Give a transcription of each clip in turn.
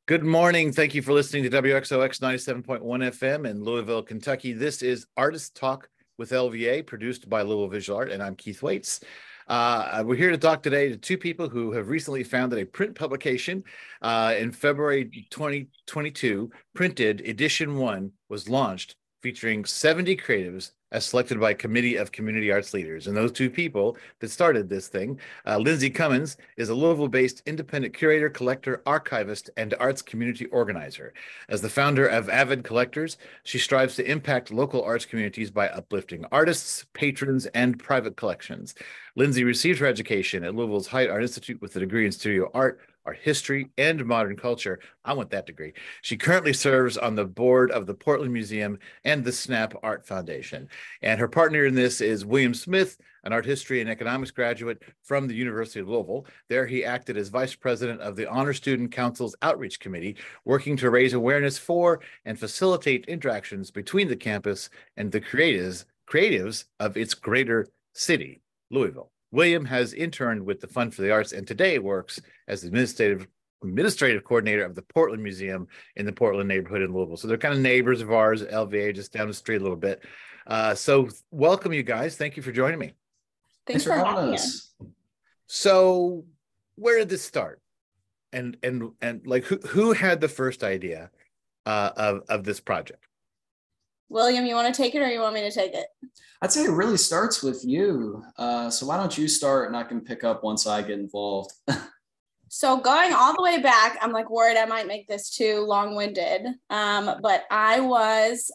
Good morning. Thank you for listening to WXOX 97.1 FM in Louisville, Kentucky. This is Artist Talk with LVA, produced by Louisville Visual Art, and I'm Keith Waits. We're here to talk today to two people who have recently founded a print publication. In February 2022, Printed Edition 1 was launched, featuring 70 creatives as selected by a committee of community arts leaders. And those two people that started this thing, Lindsey Cummins is a Louisville-based independent curator, collector, archivist, and arts community organizer. As the founder of Avid Collectors, she strives to impact local arts communities by uplifting artists, patrons, and private collections. Lindsey received her education at Louisville's Haight Art Institute with a degree in studio art history, and modern culture. I want that degree. She currently serves on the board of the Portland Museum and the Snap Art Foundation. And her partner in this is William Smith, an art history and economics graduate from the University of Louisville. There he acted as vice president of the Honor Student Council's Outreach Committee, working to raise awareness for and facilitate interactions between the campus and the creatives of its greater city, Louisville. William has interned with the Fund for the Arts and today works as the administrative coordinator of the Portland Museum in the Portland neighborhood in Louisville. So they're kind of neighbors of ours, LVA, just down the street a little bit. So welcome, you guys. Thank you for joining me. Thanks for having us. So where did this start? And like who had the first idea of this project? William, you want to take it or you want me to take it? I'd say it really starts with you. So why don't you start and I can pick up once I get involved. So going all the way back, I'm like worried I might make this too long-winded. But I was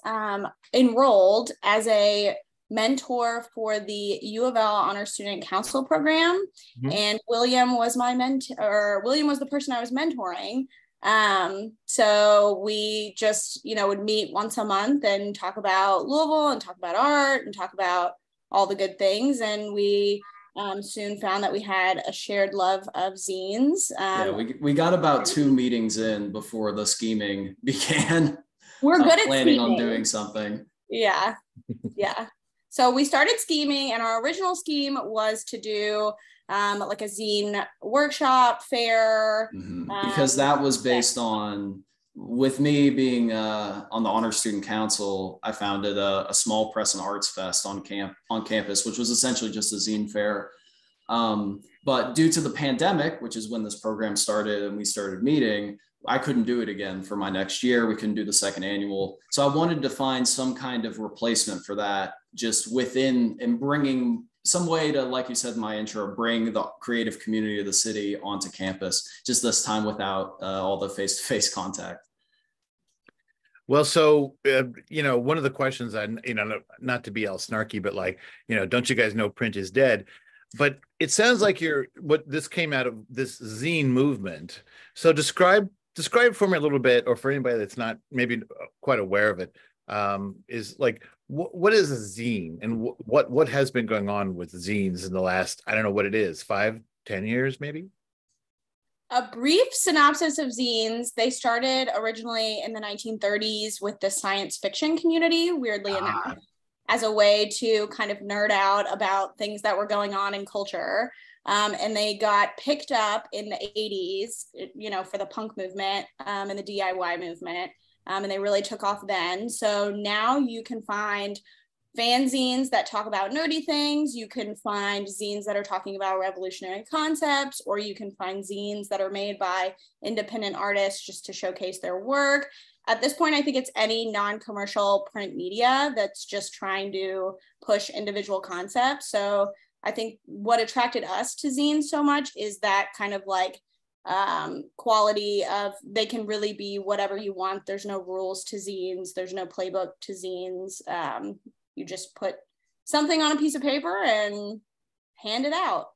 enrolled as a mentor for the U of L Honor Student Council program. Mm-hmm. And William was my mentor, William was the person I was mentoring. So we just, would meet once a month and talk about Louisville and talk about art and talk about all the good things. And we soon found that we had a shared love of zines. We got about 2 meetings in before the scheming began. We're good at planning scheming. On doing something. Yeah. So we started scheming, and our original scheme was to do like a zine workshop fair. Mm-hmm. Because that was based on, with me being on the Honor Student Council, I founded a small press and arts fest on campus, which was essentially just a zine fair. But due to the pandemic, which is when this program started and we started meeting, I couldn't do it again for my next year. We couldn't do the second annual. So I wanted to find some kind of replacement for that, just within and bringing some way to, like you said in my intro, bring the creative community of the city onto campus, just this time without all the face-to-face contact. Well, so, one of the questions, not to be all snarky, but don't you guys know print is dead? But it sounds like this came out of this zine movement. So describe for me a little bit, or for anybody that's not maybe quite aware of it, is like, what is a zine, and what has been going on with zines in the last, I don't know what it is, 5-10 years maybe? A brief synopsis of zines. They started originally in the 1930s with the science fiction community, weirdly enough, as a way to kind of nerd out about things that were going on in culture. And they got picked up in the 80s, for the punk movement and the DIY movement. And they really took off then. So now you can find fanzines that talk about nerdy things. You can find zines that are talking about revolutionary concepts, or you can find zines that are made by independent artists just to showcase their work. At this point, I think it's any non-commercial print media that's just trying to push individual concepts. So I think what attracted us to zines so much is that kind of like quality of, they can really be whatever you want. There's no rules to zines. There's no playbook to zines. You just put something on a piece of paper and hand it out.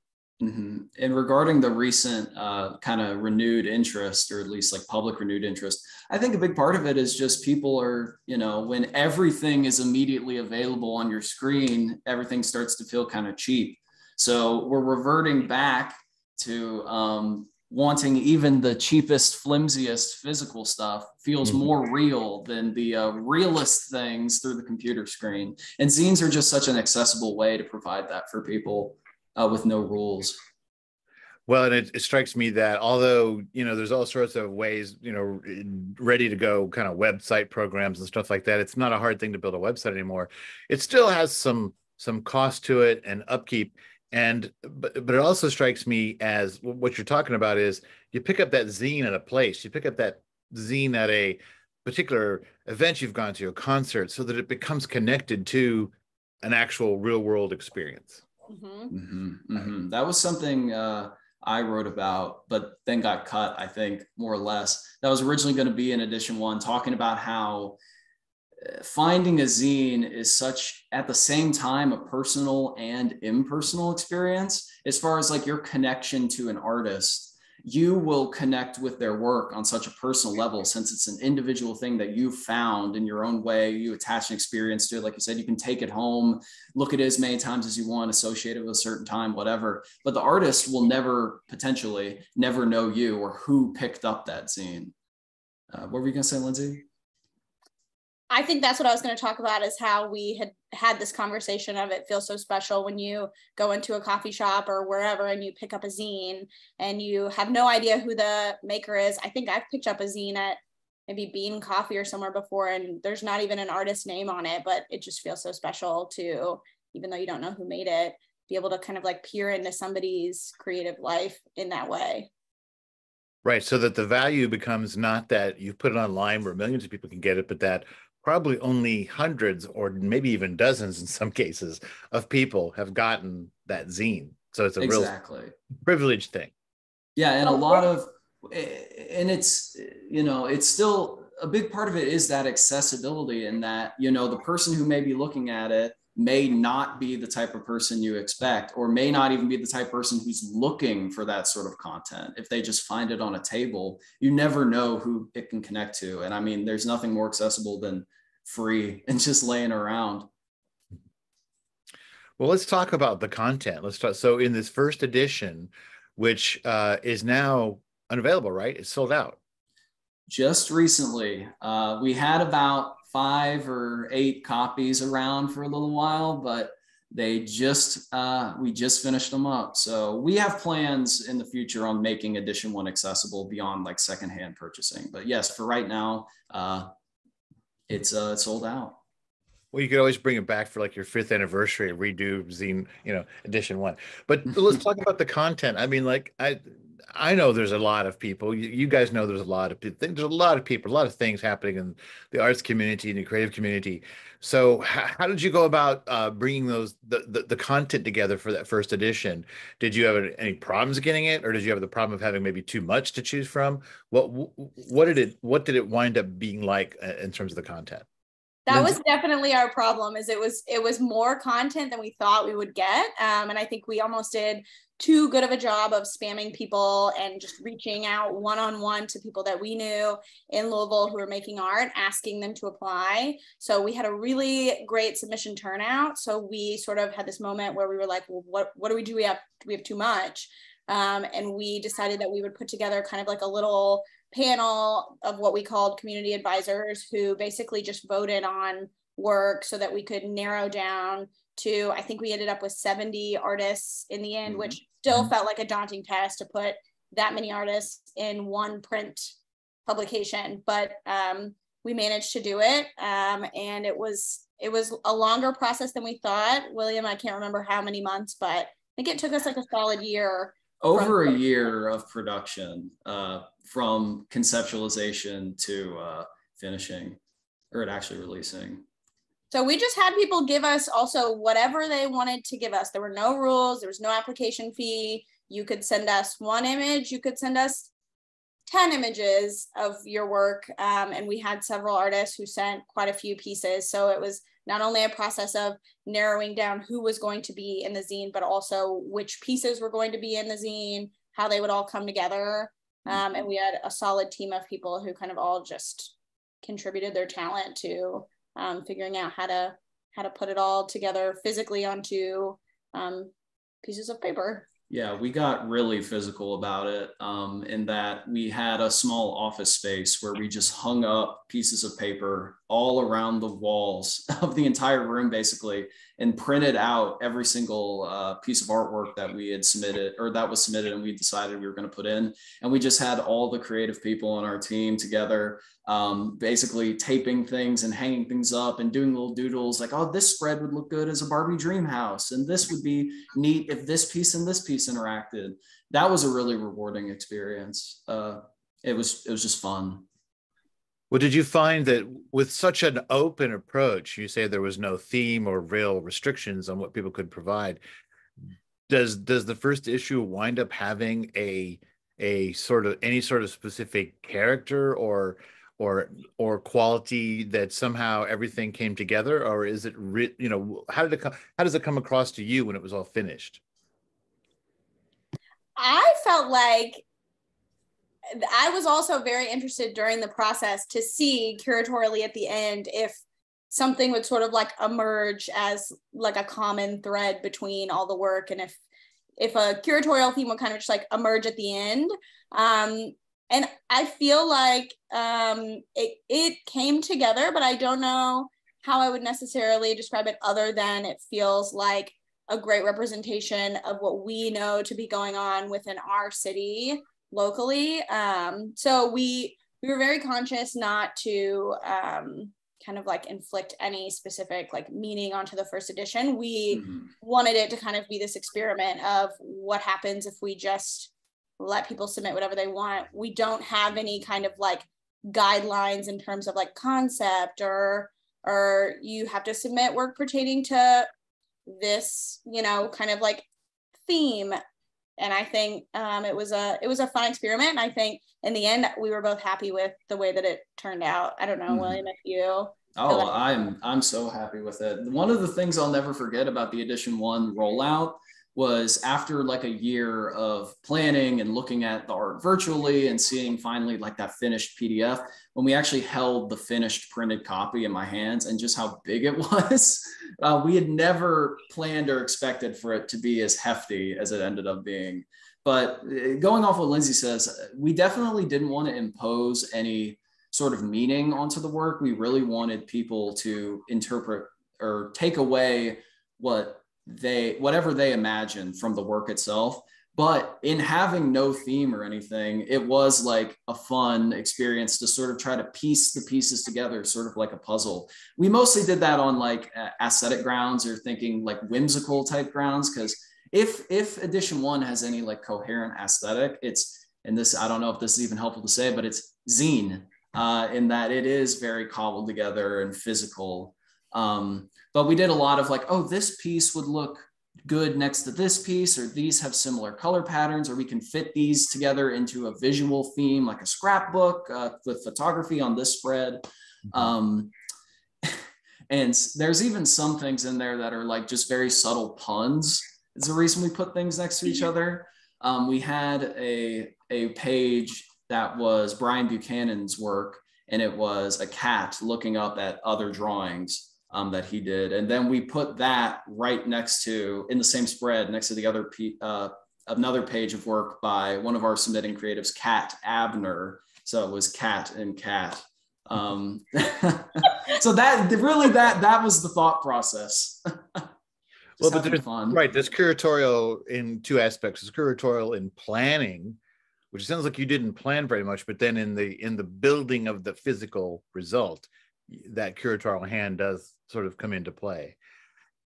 Mm-hmm. And regarding the recent kind of renewed interest, or at least like public renewed interest, I think a big part of it is just people are, when everything is immediately available on your screen, everything starts to feel kind of cheap. So we're reverting back to wanting even the cheapest, flimsiest physical stuff feels more real than the realest things through the computer screen. And zines are just such an accessible way to provide that for people with no rules. Well, and it strikes me that although, there's all sorts of ways, ready to go kind of website programs and stuff like that, it's not a hard thing to build a website anymore. It still has some cost to it and upkeep. But it also strikes me as what you're talking about is you pick up that zine at a place, you pick up that zine at a particular event you've gone to, a concert, so that it becomes connected to an actual real world experience. That was something I wrote about, but then got cut, I think, more or less. That was originally going to be in edition 1, talking about how finding a zine is such, at the same time, a personal and impersonal experience. As far as like your connection to an artist, you will connect with their work on such a personal level, since it's an individual thing that you found in your own way. You attach an experience to it. Like you said, you can take it home, look at it as many times as you want, associate it with a certain time, whatever. But the artist will potentially never know you or who picked up that zine. What were you going to say, Lindsay? I think that's what I was going to talk about, is how we had this conversation of it feels so special when you go into a coffee shop or wherever and you pick up a zine and you have no idea who the maker is. I think I've picked up a zine at maybe Bean Coffee or somewhere before, and there's not even an artist name on it, but it just feels so special to, even though you don't know who made it, be able to kind of like peer into somebody's creative life in that way. Right. So that the value becomes not that you put it online where millions of people can get it, but that probably only hundreds or maybe even dozens in some cases of people have gotten that zine. So it's a real privileged thing. Yeah. And a lot of, and it's, it's still a big part of it is that accessibility, and that, the person who may be looking at it may not be the type of person you expect, or may not even be the type of person who's looking for that sort of content. If they just find it on a table, you never know who it can connect to. And I mean, there's nothing more accessible than free and just laying around. Well, let's talk about the content. Let's talk. So in this first edition, which is now unavailable, right? It's sold out. Just recently, we had about 5 or 8 copies around for a little while, but we just finished them up. So we have plans in the future on making edition 1 accessible beyond like secondhand purchasing. But yes, for right now, it's sold out. Well, you could always bring it back for like your 5th anniversary, redo zine, edition 1. But let's talk about the content. I mean, like I know there's a lot of people. You guys know there's a lot of people. There's a lot of people, a lot of things happening in the arts community and the creative community. So how did you go about bringing the content together for that first edition? Did you have any problems getting it, or did you have the problem of having maybe too much to choose from? What did it wind up being like in terms of the content? That was definitely our problem. Is it was more content than we thought we would get, and I think we almost did too good of a job of spamming people and just reaching out one-on-one to people that we knew in Louisville who were making art, asking them to apply. So we had a really great submission turnout. So we sort of had this moment where we were like, well, what do we do? We have too much, and we decided that we would put together kind of like a little panel of what we called community advisors, who basically just voted on work so that we could narrow down to, I think we ended up with 70 artists in the end, which still felt like a daunting task to put that many artists in one print publication, but we managed to do it, and it was a longer process than we thought. William, I can't remember how many months, but I think it took us like a solid year. Over a year of production, from conceptualization to finishing, or it actually releasing. So we just had people give us also whatever they wanted to give us. There were no rules. There was no application fee. You could send us 1 image. You could send us 10 images of your work. And we had several artists who sent quite a few pieces. So it was not only a process of narrowing down who was going to be in the zine, but also which pieces were going to be in the zine, how they would all come together. And we had a solid team of people who kind of all just contributed their talent to figuring out how to put it all together physically onto pieces of paper. Yeah, we got really physical about it, in that we had a small office space where we just hung up pieces of paper all around the walls of the entire room, basically, and printed out every single piece of artwork that we had submitted, or that was submitted, and we decided we were going to put in. And we just had all the creative people on our team together, basically taping things and hanging things up and doing little doodles like, oh, this spread would look good as a Barbie dream house, and this would be neat if this piece and this piece interacted. That was a really rewarding experience. It was just fun. Well, did you find that with such an open approach, you say there was no theme or real restrictions on what people could provide, does the first issue wind up having a sort of any sort of specific character or quality that somehow everything came together, or is it how does it come across to you when it was all finished? I felt like I was also very interested during the process to see curatorially at the end if something would sort of like emerge as like a common thread between all the work, and if a curatorial theme would kind of just like emerge at the end. And I feel like it came together, but I don't know how I would necessarily describe it other than it feels like a great representation of what we know to be going on within our city locally. So we were very conscious not to kind of like inflict any specific like meaning onto the first edition. We wanted it to kind of be this experiment of what happens if we just let people submit whatever they want. We don't have any kind of like guidelines in terms of like concept or you have to submit work pertaining to this, kind of like theme. And I think it was a fun experiment. And I think in the end, we were both happy with the way that it turned out. I don't know, William, if you. Oh, I'm so happy with it. One of the things I'll never forget about the edition 1 rollout was after like a year of planning and looking at the art virtually and seeing finally like that finished PDF, when we actually held the finished printed copy in my hands and just how big it was, we had never planned or expected for it to be as hefty as it ended up being. But going off what Lindsey says, we definitely didn't want to impose any sort of meaning onto the work. We really wanted people to interpret or take away whatever they imagine from the work itself. But in having no theme or anything, it was like a fun experience to sort of try to piece the pieces together, sort of like a puzzle. We mostly did that on like aesthetic grounds or thinking like whimsical type grounds, because if edition 1 has any like coherent aesthetic, and this, I don't know if this is even helpful to say, but it's zine in that it is very cobbled together and physical. But we did a lot of like, oh, this piece would look good next to this piece, or these have similar color patterns, or we can fit these together into a visual theme, like a scrapbook with photography on this spread. And there's even some things in there that are like just very subtle puns is the reason we put things next to each other. We had a page that was Brian Buchanan's work, and it was a cat looking up at other drawings that he did. And then we put that right next to, in the same spread, next to the other another page of work by one of our submitting creatives, Kat Abner. So it was cat and cat. So that was the thought process. Well, but there's fun. Right. There's curatorial in two aspects. There's curatorial in planning, which sounds like you didn't plan very much, but then in the building of the physical result, that curatorial hand does sort of come into play.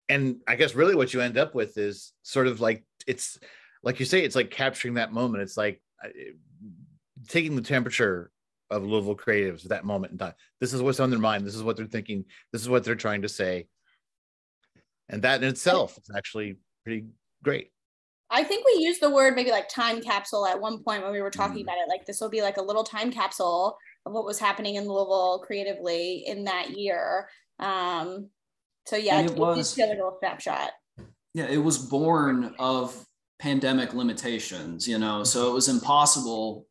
And I guess really what you end up with is sort of like, it's like you say, it's like capturing that moment. It's like taking the temperature of Louisville creatives at that moment in time. This is what's on their mind. This is what they're thinking. This is what they're trying to say. And that in itself is actually pretty great. I think we used the word maybe like time capsule at one point when we were talking about it. Like this will be like a little time capsule of what was happening in Louisville creatively in that year. So yeah, it was a little snapshot. Yeah, it was born of pandemic limitations, so it was impossible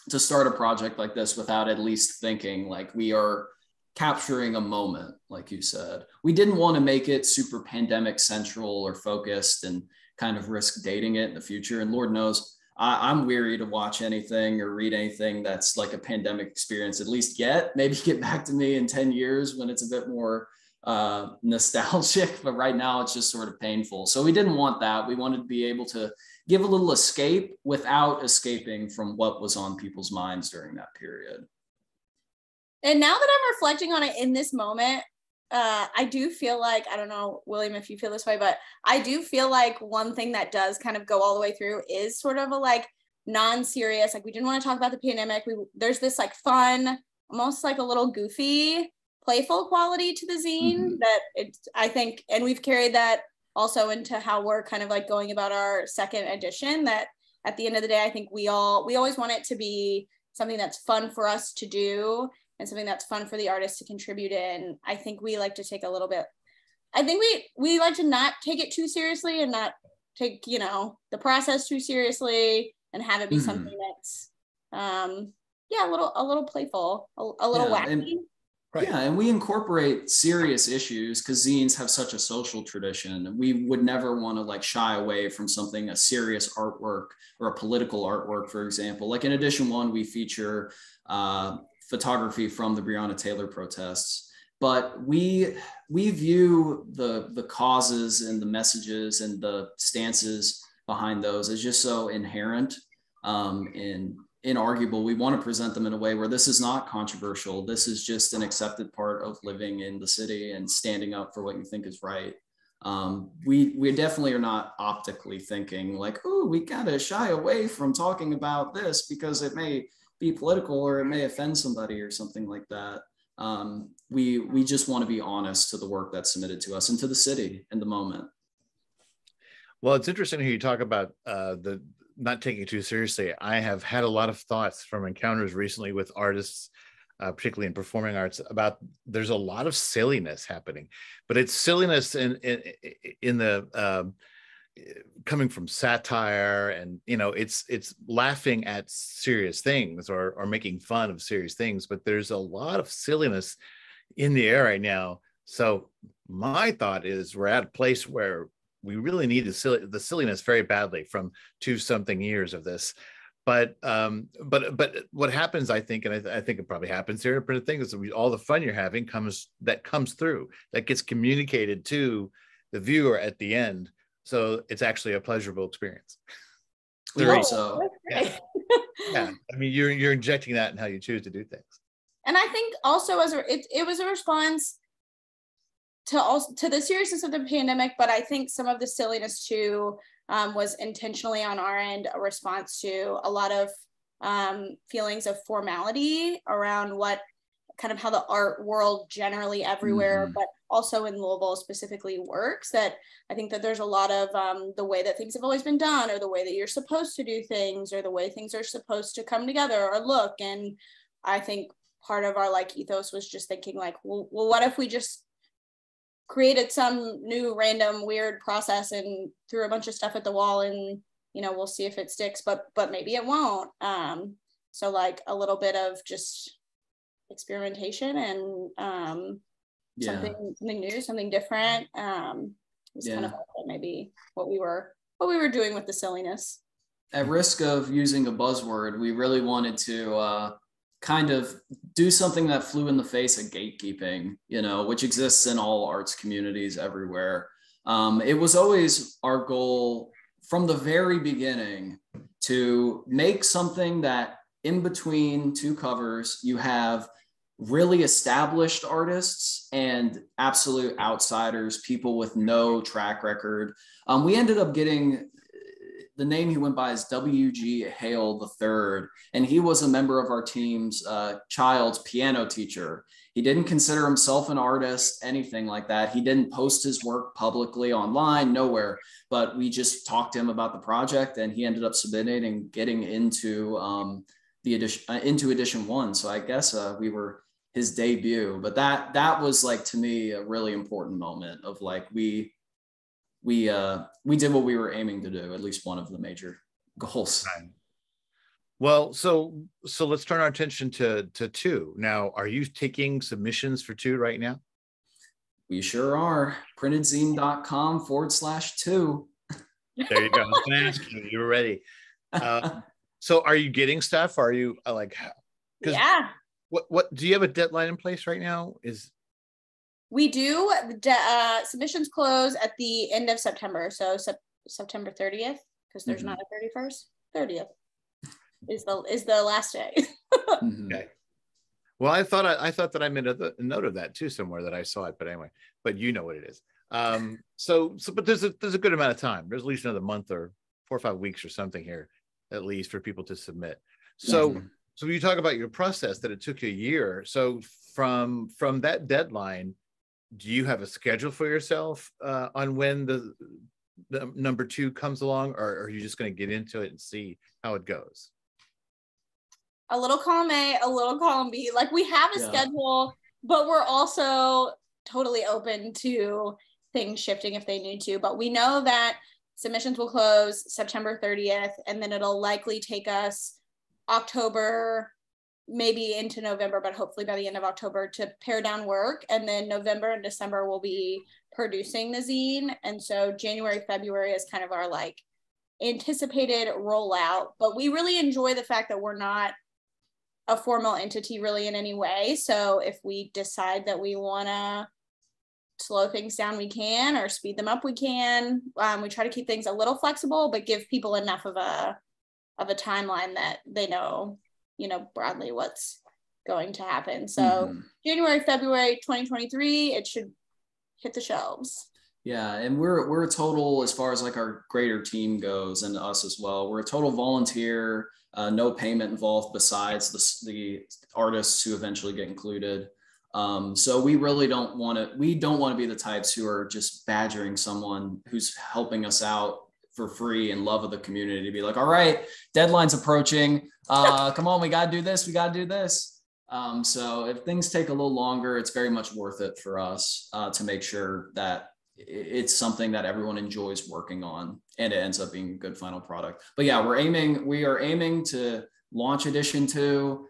to start a project like this without at least thinking like we are capturing a moment, like you said. We didn't want to make it super pandemic central or focused and kind of risk dating it in the future. And Lord knows I'm weary to watch anything or read anything that's like a pandemic experience, at least yet. Maybe get back to me in 10 years when it's a bit more nostalgic, but right now it's just sort of painful. So we didn't want that. We wanted to be able to give a little escape without escaping from what was on people's minds during that period. And now that I'm reflecting on it in this moment, I do feel like, I don't know, William, if you feel this way, but I do feel like one thing that does kind of go all the way through is sort of a like non-serious, like we didn't want to talk about the pandemic. There's this like fun, almost like a little goofy, playful quality to the zine that I think, and we've carried that also into how we're kind of like going about our second edition, that at the end of the day, I think we always want it to be something that's fun for us to do and something that's fun for the artists to contribute in. I think we like to take a little bit, I think we like to not take it too seriously and not take, you know, the process too seriously and have it be something that's, a little playful, a little wacky. Right. Yeah, and we incorporate serious issues because zines have such a social tradition. We would never want to like shy away from something, a serious artwork or a political artwork, for example. Like in edition 1, we feature photography from the Breonna Taylor protests, but we view the causes and the messages and the stances behind those as just so inherent and inarguable. We want to present them in a way where this is not controversial. This is just an accepted part of living in the city and standing up for what you think is right. We definitely are not optically thinking like, oh, we gotta shy away from talking about this because it may be political or it may offend somebody or something like that. We just want to be honest to the work that's submitted to us and to the city in the moment. Well, it's interesting to hear you talk about the not taking it too seriously. I have had a lot of thoughts from encounters recently with artists, particularly in performing arts, about there's a lot of silliness happening, but it's silliness in the coming from satire, and you know, it's laughing at serious things or making fun of serious things, but there's a lot of silliness in the air right now. So my thought is we're at a place where we really need the silliness very badly from 20-something years of this. But what happens, I think, and I think it probably happens here, but the thing is that all the fun you're having comes through, that gets communicated to the viewer at the end. So it's actually a pleasurable experience. We hope so. Yeah. Yeah. I mean, you're injecting that in how you choose to do things. And I think also it was a response to the seriousness of the pandemic, but I think some of the silliness too was intentionally on our end a response to a lot of feelings of formality around what kind of how the art world generally everywhere, but also in Louisville specifically works. That I think that there's a lot of the way that things have always been done, or the way that you're supposed to do things, or the way things are supposed to come together or look. And I think part of our like ethos was just thinking like, well, what if we just created some new random weird process and threw a bunch of stuff at the wall, and you know, we'll see if it sticks, but maybe it won't. So like a little bit of just experimentation and something new, something different. Was kind of maybe what we were doing with the silliness. At risk of using a buzzword, we really wanted to kind of do something that flew in the face of gatekeeping, you know, which exists in all arts communities everywhere. It was always our goal from the very beginning to make something that in between two covers, you have really established artists and absolute outsiders, people with no track record. We ended up getting, the name he went by is W.G. Hale III, and he was a member of our team's child's piano teacher. He didn't consider himself an artist, anything like that. He didn't post his work publicly online, nowhere, but we just talked to him about the project, and he ended up submitting and getting into edition 1. So I guess we were his debut, but that was like, to me, a really important moment of like, we did what we were aiming to do, at least one of the major goals. Right. Well, so let's turn our attention to 2. Now, are you taking submissions for 2 right now? We sure are. Printedzine.com/2. There you go. I was going to ask you, you were ready. So are you getting stuff? Are you like, yeah. What do you have a deadline in place right now? We do. Submissions close at the end of September. So September 30th, because there's not a 31st. 30th is the last day. Okay. Well, I thought that I made a note of that too somewhere that I saw it, but anyway, but you know what it is. But there's a good amount of time. There's at least another month or 4 or 5 weeks or something here, at least, for people to submit. So you talk about your process that it took you a year. So from that deadline, do you have a schedule for yourself on when the number 2 comes along, or are you just going to get into it and see how it goes? A little column A, a little column B. Like, we have a schedule, but we're also totally open to things shifting if they need to. But we know that submissions will close September 30th, and then it'll likely take us October, maybe into November, but hopefully by the end of October, to pare down work. And then November and December we'll be producing the zine. And so January, February is kind of our like anticipated rollout. But we really enjoy the fact that we're not a formal entity really in any way. So if we decide that we want to slow things down, we can, or speed them up, we can. We try to keep things a little flexible, but give people enough of a timeline that they know, broadly what's going to happen. So January, February 2023, it should hit the shelves. Yeah, and we're a total, as far as like our greater team goes, and us as well, we're a total volunteer, no payment involved besides the artists who eventually get included. So we really don't want to be the types who are just badgering someone who's helping us out for free and love of the community to be like, all right, deadline's approaching. Come on, we got to do this. We got to do this. So if things take a little longer, it's very much worth it for us to make sure that it's something that everyone enjoys working on and it ends up being a good final product. But yeah, we are aiming to launch edition 2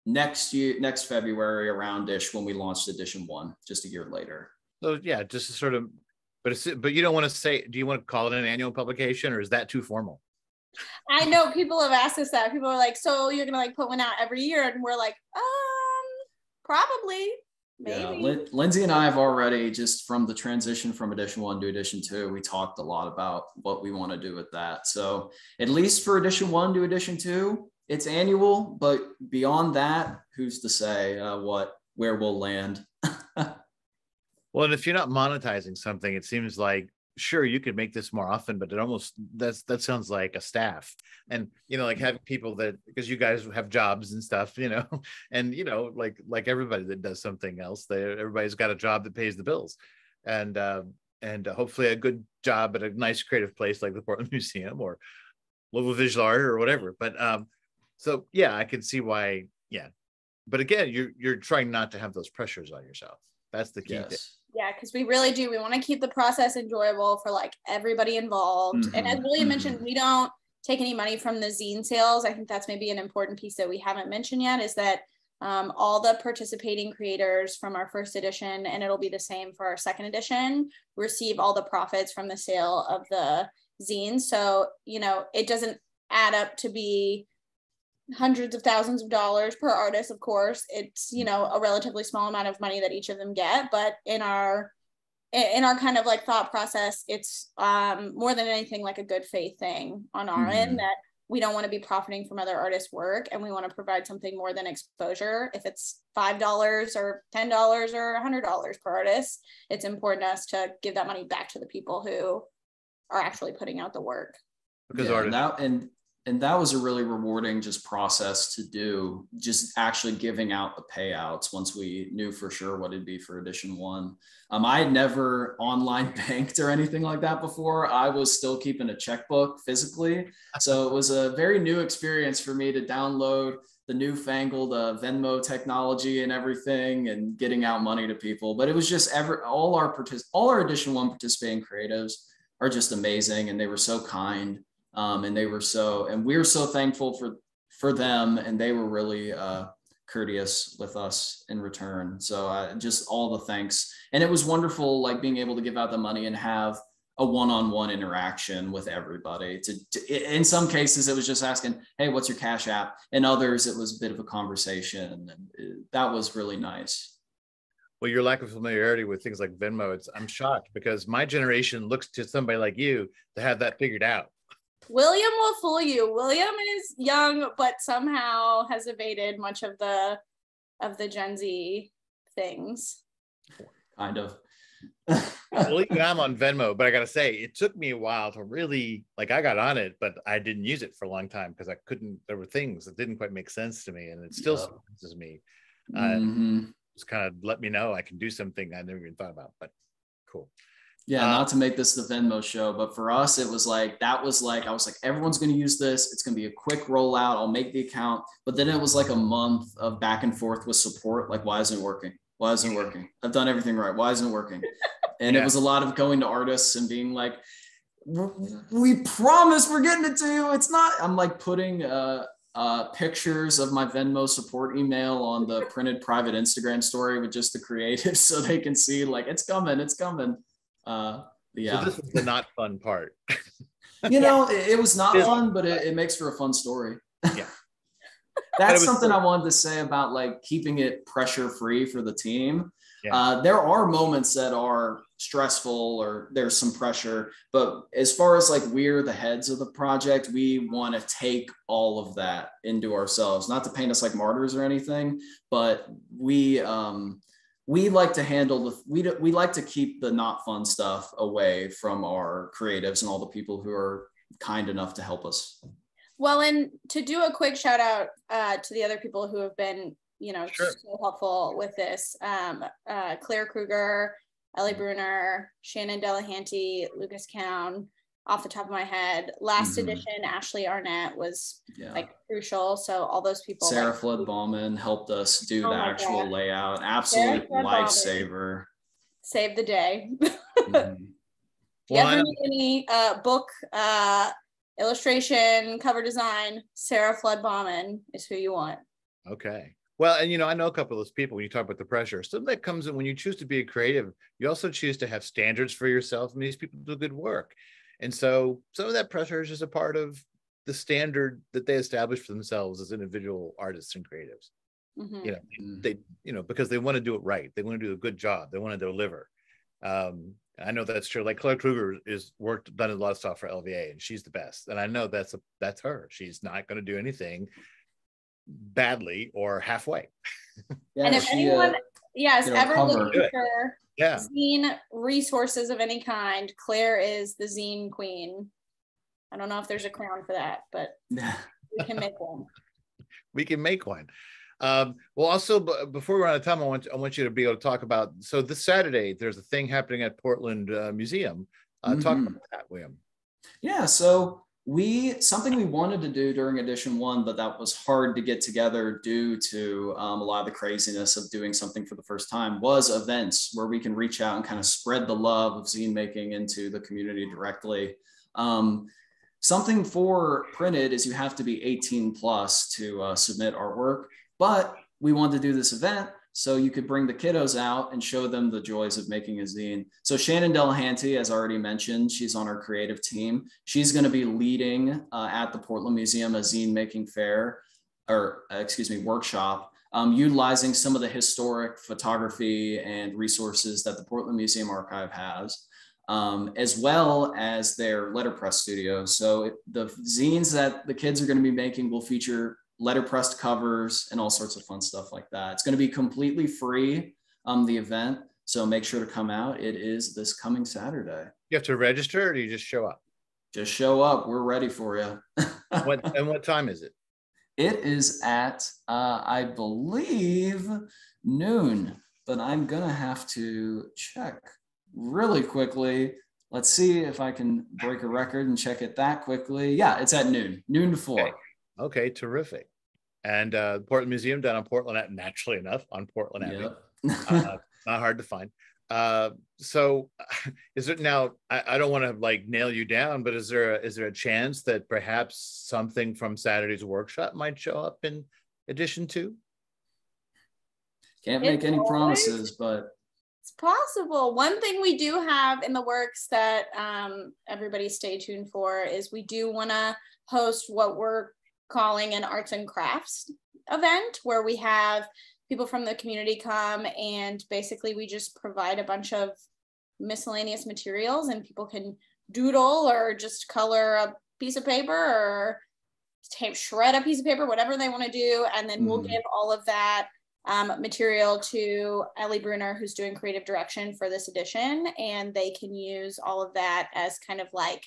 next February around-ish, when we launched edition 1 just a year later. So yeah, just to sort of, but you don't want to say, do you want to call it an annual publication, or is that too formal? I know people have asked us that. People are like, so you're gonna like put one out every year? And we're like, probably, maybe. Yeah, Lindsey and I have already, just from the transition from edition 1 to edition 2, we talked a lot about what we want to do with that. So at least for edition 1 to edition 2, it's annual, but beyond that, who's to say where we'll land? Well, and if you're not monetizing something, it seems like, sure, you could make this more often, but that sounds like a staff, and like having people that, because you guys have jobs and stuff, and like everybody that does something else, everybody's got a job that pays the bills, and hopefully a good job at a nice creative place like the Portland Museum or Louisville Visual Art or whatever. But so yeah, I can see why. Yeah, but again, you're trying not to have those pressures on yourself. That's the key thing. Yeah, because we really do. We want to keep the process enjoyable for like everybody involved. And as William mentioned, we don't take any money from the zine sales. I think that's maybe an important piece that we haven't mentioned yet, is that all the participating creators from our first edition, and it'll be the same for our second edition, receive all the profits from the sale of the zine. So, it doesn't add up to be hundreds of thousands of dollars per artist. Of course, it's a relatively small amount of money that each of them get, but in our kind of like thought process, it's more than anything like a good faith thing on our end, that we don't want to be profiting from other artists' work, and we want to provide something more than exposure. If it's $5 or $10 or $100 per artist, it's important to us to give that money back to the people who are actually putting out the work. Because and that was a really rewarding just process to do, just actually giving out the payouts once we knew for sure what it'd be for edition 1. I had never online banked or anything like that before. I was still keeping a checkbook physically. So it was a very new experience for me to download the newfangled Venmo technology and everything, and getting out money to people. But it was just all our edition 1 participating creatives are just amazing, and they were so kind. And we were so thankful for them, and they were really courteous with us in return. So just all the thanks. And it was wonderful, like being able to give out the money and have a one-on-one interaction with everybody. In some cases, it was just asking, hey, what's your Cash App? In others, it was a bit of a conversation. And that was really nice. Well, your lack of familiarity with things like Venmo, I'm shocked because my generation looks to somebody like you to have that figured out. William will fool you. William is young, but somehow has evaded much of the Gen Z things. Kind of. Well, I'm on Venmo, but I gotta say, it took me a while to really I got on it, but I didn't use it for a long time because I couldn't. There were things that didn't quite make sense to me, and it still surprises me. Just kind of let me know I can do something I never even thought about. But cool. Yeah, not to make this the Venmo show, but for us, it was I was like, everyone's going to use this. It's going to be a quick rollout. I'll make the account. But then it was like a month of back and forth with support. Like, why isn't it working? Why isn't it working? I've done everything right. Why isn't it working? And it was a lot of going to artists and being like, we promise we're getting it to you. It's not. I'm like putting pictures of my Venmo support email on the printed private Instagram story with just the creatives so they can see like, it's coming, it's coming. So this is the not fun part. It was not fun, but it makes for a fun story. Yeah. That's something I wanted to say about like keeping it pressure free for the team. Yeah. There are moments that are stressful or there's some pressure, but as far as like we're the heads of the project, we want to take all of that into ourselves, not to paint us like martyrs or anything, but we like to handle we like to keep the not fun stuff away from our creatives and all the people who are kind enough to help us. Well, and to do a quick shout out to the other people who have been, Sure. so helpful with this. Claire Kruger, Ellie Bruner, Shannon Delahanty, Lucas Cown, off the top of my head. Last edition, Ashley Arnett was crucial. So all those people. Sarah Flood Bauman helped us do the actual layout. Absolute lifesaver. Saved the day. If you ever need any book illustration, cover design, Sarah Flood Bauman is who you want. Okay. Well, and I know a couple of those people when you talk about the pressure. Some that comes in when you choose to be a creative, you also choose to have standards for yourself. And these people do good work. And so some of that pressure is just a part of the standard that they establish for themselves as individual artists and creatives. They because they want to do it right. They want to do a good job. They want to deliver. I know that's true. Like Claire Kruger done a lot of stuff for LVA, and she's the best. And I know that's her. She's not going to do anything badly or halfway. And if anyone is ever looking for zine resources of any kind, Claire is the zine queen. I don't know if there's a crown for that, but we can make one. We can make one. Well, also, before we run out of time, I want you to be able to talk about, so this Saturday, there's a thing happening at Portland Museum. Talk about that, William. Yeah, so something we wanted to do during edition 1, but that was hard to get together due to a lot of the craziness of doing something for the first time, was events where we can reach out and kind of spread the love of zine making into the community directly. Something for printed is you have to be 18 plus to submit artwork, but we wanted to do this event so you could bring the kiddos out and show them the joys of making a zine. So Shannon Delahanty, as already mentioned, she's on our creative team. She's going to be leading at the Portland Museum a zine making workshop, utilizing some of the historic photography and resources that the Portland Museum Archive has, as well as their letterpress studio. So the zines that the kids are going to be making will feature letterpressed covers and all sorts of fun stuff like that. It's going to be completely free, the event. So make sure to come out. It is this coming Saturday. You have to register, or do you just show up? Just show up. We're ready for you. What time is it? It is at, I believe, noon, but I'm going to have to check really quickly. Let's see if I can break a record and check it that quickly. Yeah, it's at noon to 4. Okay, terrific. And Portland Museum down on Portland, naturally enough, on Portland Avenue. Not hard to find. So is it now, I don't want to nail you down, but is there a chance that perhaps something from Saturday's workshop might show up in edition 2? Can't make any promises, but It's possible. One thing we do have in the works that everybody stay tuned for is we do want to host what we're calling an arts and crafts event, where we have people from the community come, and basically we just provide a bunch of miscellaneous materials, and people can doodle or just color a piece of paper or shred a piece of paper, whatever they want to do. And then we'll give all of that material to Ellie Bruner, who's doing creative direction for this edition, and they can use all of that as kind of like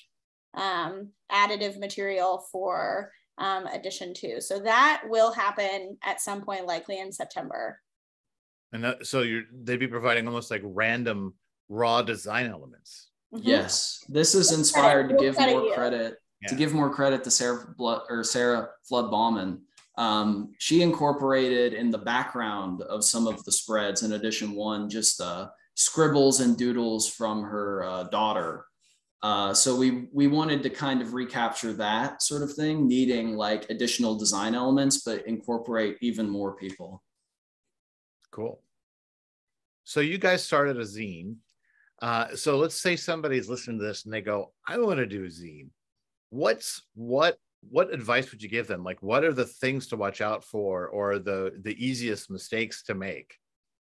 additive material for edition 2. So that will happen at some point, likely in September. And so they'd be providing almost like random raw design elements. Yes, this is inspired to give more credit. To give more credit to Sarah Flood Bauman. She incorporated in the background of some of the spreads in edition 1 just scribbles and doodles from her daughter. So we wanted to kind of recapture that sort of thing, needing like additional design elements, but incorporate even more people. Cool. So you guys started a zine. So let's say somebody's listening to this and they go, I want to do a zine. What advice would you give them? Like, what are the things to watch out for, or the easiest mistakes to make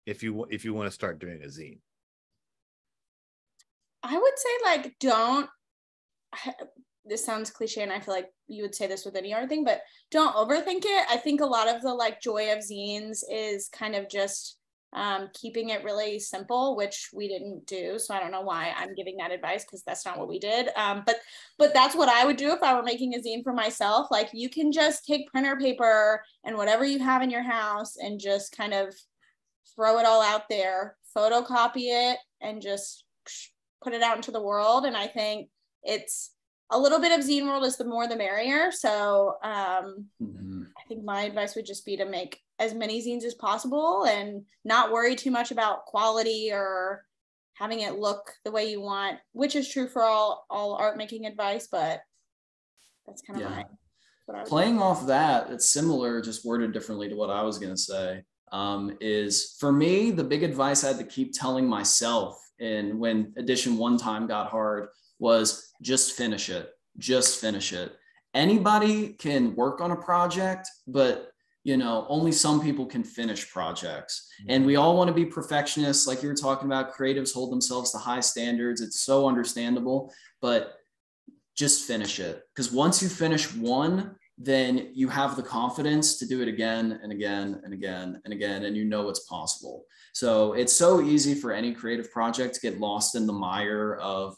if you want to start doing a zine? I would say, like, don't, this sounds cliche, and I feel like you would say this with any other thing, but don't overthink it. I think a lot of the like joy of zines is kind of just keeping it really simple, which we didn't do. So I don't know why I'm giving that advice, because that's not what we did. But that's what I would do if I were making a zine for myself. Like, you can just take printer paper and whatever you have in your house and just kind of throw it all out there, photocopy it, and just put it out into the world. And I think it's a little bit of zine world is the more the merrier. So I think my advice would just be to make as many zines as possible and not worry too much about quality or having it look the way you want, which is true for all art making advice, but that's kind of playing off that. It's similar, just worded differently to what I was going to say. Is for me, the big advice I had to keep telling myself, and when edition 1 time got hard, was just finish it. Just finish it. Anybody can work on a project, but only some people can finish projects. And we all want to be perfectionists. Like you were talking about, creatives hold themselves to high standards. It's so understandable, but just finish it. Because once you finish one, then you have the confidence to do it again and again and again and again, and it's possible. So it's so easy for any creative project to get lost in the mire of,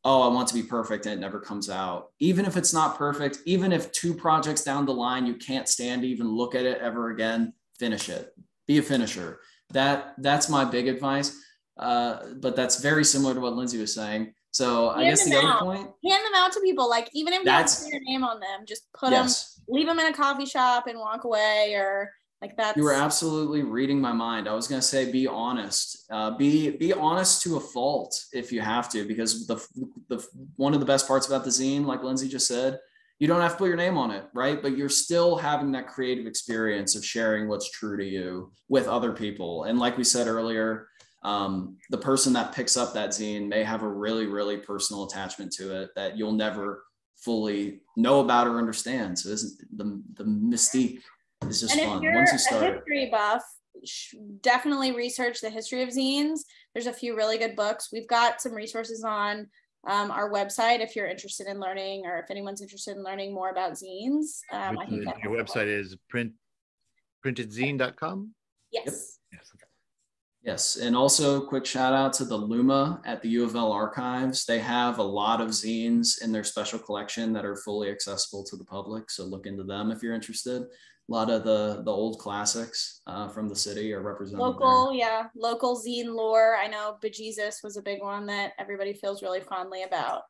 I want to be perfect, and it never comes out. Even if it's not perfect, even if 2 projects down the line, you can't stand to even look at it ever again, finish it. Be a finisher. That's my big advice. But that's very similar to what Lindsey was saying. So I guess the other point, hand them out to people. Like, even if you don't put your name on them, just put them, leave them in a coffee shop and walk away, or like that. You were absolutely reading my mind. I was going to say, be honest. Be honest to a fault if you have to, because the one of the best parts about the zine, like Lindsey just said, you don't have to put your name on it, right? But you're still having that creative experience of sharing what's true to you with other people. And like we said earlier, the person that picks up that zine may have a really, really personal attachment to it that you'll never fully know about or understand. So isn't the mystique is just fun. Once you start a history buff, definitely research the history of zines. There's a few really good books. We've got some resources on our website if you're interested in learning, or if anyone's interested in learning more about zines. I think your website is printedzine.com. Yes. Yep. Yes, and also quick shout out to the Luma at the U of L archives. They have a lot of zines in their special collection that are fully accessible to the public. So look into them if you're interested. A lot of the old classics from the city are represented local there. Local zine lore. I know Bejesus was a big one that everybody feels really fondly about.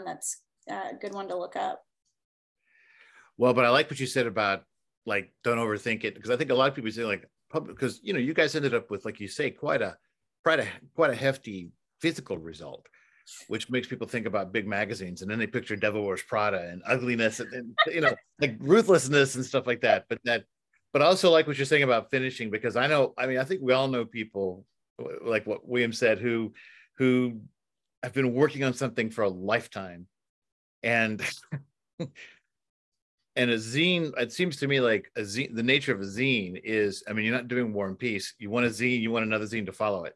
That's a good one to look up. Well, but I like what you said about, like, don't overthink it, because I think a lot of people say, like, because you guys ended up with, like you say, quite a hefty physical result, which makes people think about big magazines, and then they picture Devil Wears Prada and ugliness and like ruthlessness and stuff like that. But I also like what you're saying about finishing, because I think we all know people like what William said, who have been working on something for a lifetime, and and a zine, it seems to me like a zine, the nature of a zine is, I mean, you're not doing War and Peace. You want a zine, you want another zine to follow it.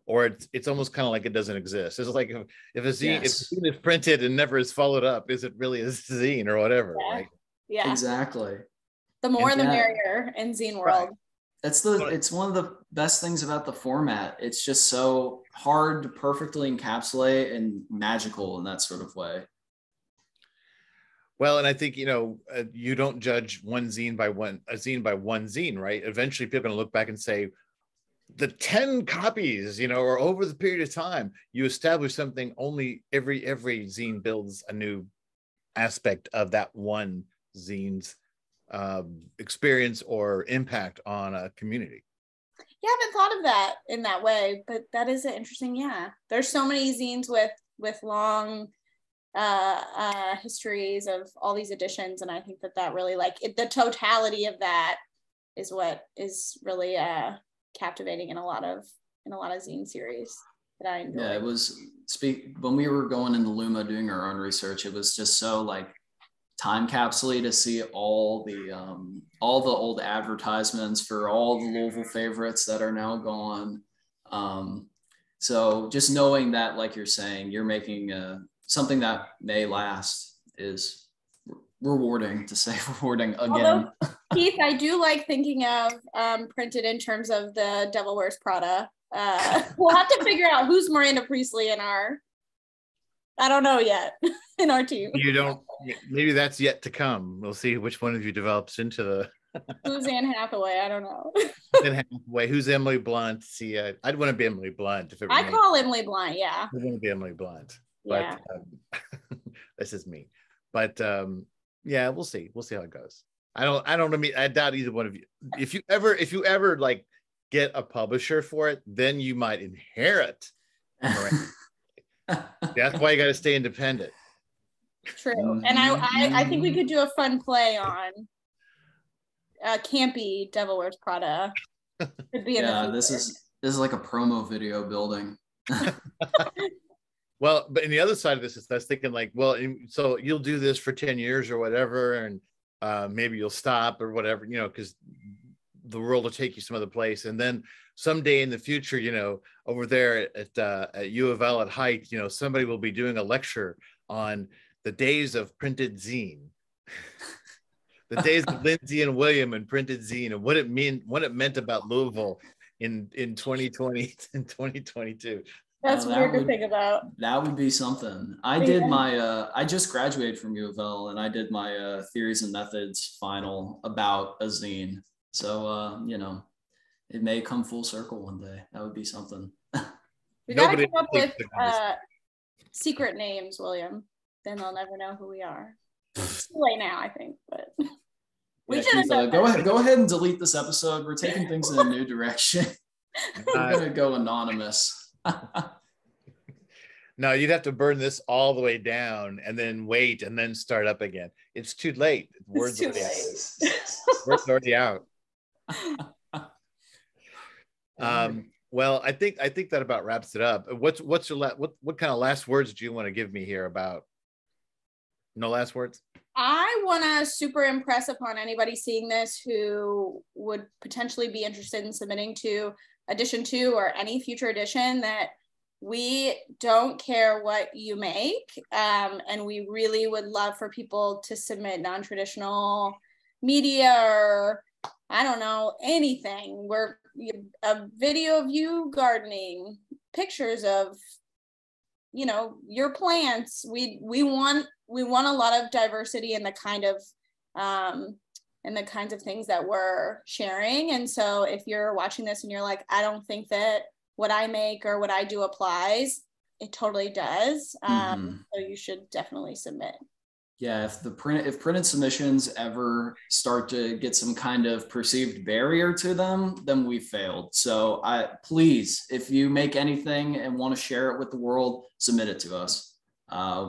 Or it's almost kind of like it doesn't exist. It's like if a zine, if a zine is printed and never is followed up, is it really a zine or whatever, right? Yeah. Exactly. The more the merrier in zine world. Right. It's one of the best things about the format. It's just so hard to perfectly encapsulate and magical in that sort of way. Well, and I think, you don't judge a zine by one zine, right? Eventually people are going to look back and say, the 10 copies, or over the period of time, you establish something. Only every zine builds a new aspect of that one zine's experience or impact on a community. Yeah, I haven't thought of that in that way, but that is interesting. Yeah, there's so many zines with long histories of all these editions, and I think that really, like, the totality of that is what is really captivating in a lot of zine series that I enjoy. Yeah, it was when we were going into Luma doing our own research, it was just so like time capsule to see all the old advertisements for all the Louisville favorites that are now gone. So just knowing that, like you're saying, you're making something that may last is rewarding, to say rewarding again. Although, Keith, I do like thinking of printed in terms of the Devil Wears Prada. We'll have to figure out who's Miranda Priestley in our, I don't know yet, in our team. Maybe that's yet to come. We'll see which one of you develops into the Who's Anne Hathaway? I don't know. Anne Hathaway. Who's Emily Blunt? See, I'd want to be Emily Blunt if it were I call Emily Blunt, yeah. I want to be Emily Blunt. Yeah. But this is me. But yeah, we'll see how it goes. I doubt either one of you. If you ever like get a publisher for it, then you might inherit. That's why you got to stay independent. True. And I think we could do a fun play on campy Devil Wears Prada. Could be this is like a promo video building. Well, but in the other side of this is that's thinking like, well, so you'll do this for 10 years or whatever, and maybe you'll stop or whatever, because the world will take you some other place. And then someday in the future, over there at U of L at Height, somebody will be doing a lecture on the days of printed zine, the days of Lindsey and William and printed zine, and what it meant about Louisville in 2020 and 2022. That's weird to think about. That would be something. I just graduated from U of L, and I did my theories and methods final about a zine. So, it may come full circle one day. That would be something. We got to come up with secret names, William. Then they'll never know who we are. It's too late now, I think, but we should have done that. Go ahead and delete this episode. We're taking things in a new direction. We're going to go anonymous. No, you'd have to burn this all the way down and then wait and then start up again. It's too late. Words already out. Well, I think that about wraps it up. What kind of last words do you want to give me here about? No last words? I want to super impress upon anybody seeing this who would potentially be interested in submitting to edition 2 or any future edition that we don't care what you make, and we really would love for people to submit non-traditional media or I don't know, anything. A video of you gardening, pictures of your plants. We want a lot of diversity in the kinds of things that we're sharing. And so if you're watching this and you're like, I don't think that what I make or what I do applies, it totally does. So you should definitely submit. Yeah, if printed submissions ever start to get some kind of perceived barrier to them, then we failed. So please, if you make anything and want to share it with the world, submit it to us.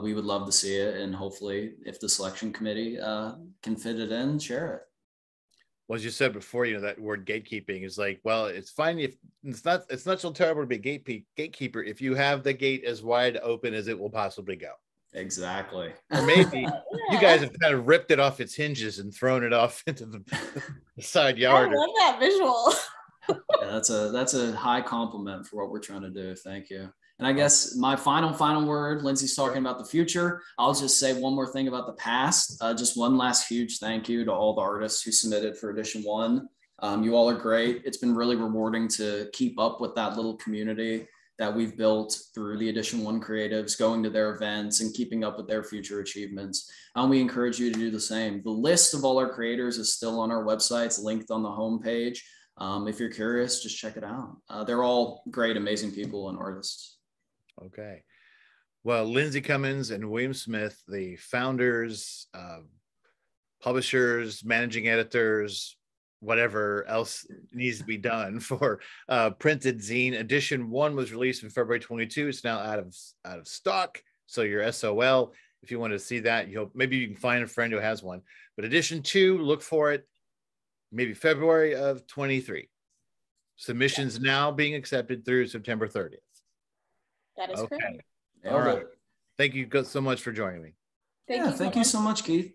We would love to see it, and hopefully if the selection committee can fit it in, share it. Well, as you said before, you know, that word gatekeeping is like, well, it's fine if it's not so terrible to be a gatekeeper if you have the gate as wide open as it will possibly go. Exactly. Or maybe you guys have kind of ripped it off its hinges and thrown it off into the side yard. I love that visual. Yeah, that's a high compliment for what we're trying to do. Thank you. And I guess my final word, Lindsey's talking about the future. I'll just say one more thing about the past. Just one last huge thank you to all the artists who submitted for edition 1. You all are great. It's been really rewarding to keep up with that little community that we've built through the edition 1 creatives, going to their events and keeping up with their future achievements. And we encourage you to do the same. The list of all our creators is still on our website. It's linked on the homepage. If you're curious, just check it out. They're all great, amazing people and artists. Okay. Well, Lindsey Cummins and William Smith, the founders, publishers, managing editors, whatever else needs to be done for printed zine. Edition 1 was released in February 22. It's now out of stock. So your SOL, if you want to see that, maybe you can find a friend who has one. But edition 2, look for it maybe February of 23. Submissions now being accepted through September 30th. That is correct. All right. Thank you so much for joining me. Thank you so much, Keith.